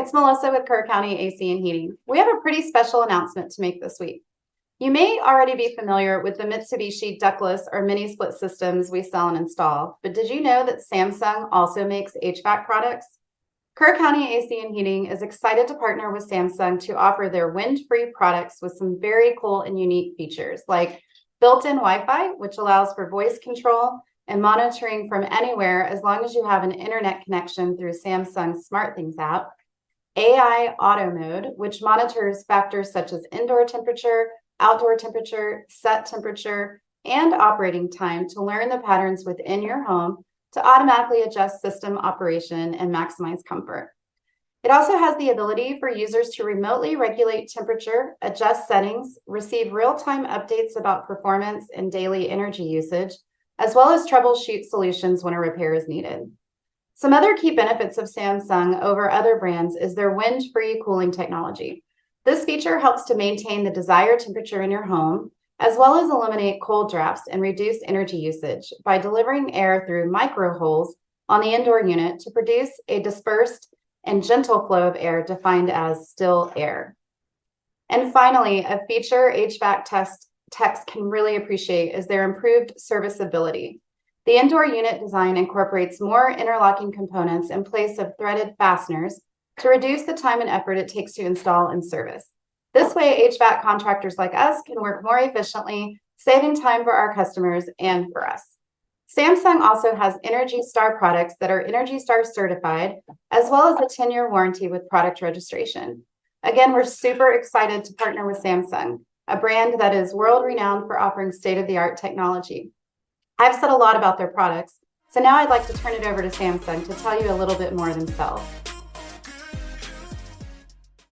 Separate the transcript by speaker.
Speaker 1: it's Melissa with Kerr County AC and Heating. We have a pretty special announcement to make this week. You may already be familiar with the Mitsubishi ductless or mini split systems we sell and install, but did you know that Samsung also makes HVAC products? Kerr County AC and Heating is excited to partner with Samsung to offer their WindFree products with some very cool and unique features like built-in Wi-Fi, which allows for voice control and monitoring from anywhere as long as you have an internet connection through Samsung's SmartThings app, AI Auto Mode, which monitors factors such as indoor temperature, outdoor temperature, set temperature, and operating time to learn the patterns within your home to automatically adjust system operation and maximize comfort. It also has the ability for users to remotely regulate temperature, adjust settings, receive real-time updates about performance and daily energy usage, as well as troubleshoot solutions when a repair is needed. Some other key benefits of Samsung over other brands is their wind-free cooling technology. This feature helps to maintain the desired temperature in your home, as well as eliminate cold drafts and reduce energy usage by delivering air through micro holes on the indoor unit to produce a dispersed and gentle flow of air defined as still air. And finally, a feature HVAC techs can really appreciate is their improved serviceability. The indoor unit design incorporates more interlocking components in place of threaded fasteners to reduce the time and effort it takes to install and service. This way, HVAC contractors like us can work more efficiently, saving time for our customers and for us. Samsung also has Energy Star products that are Energy Star certified, as well as a 10-year warranty with product registration. Again, we're super excited to partner with Samsung, a brand that is world-renowned for offering state-of-the-art technology. I've said a lot about their products, so now I'd like to turn it over to Samsung to tell you a little bit more themselves.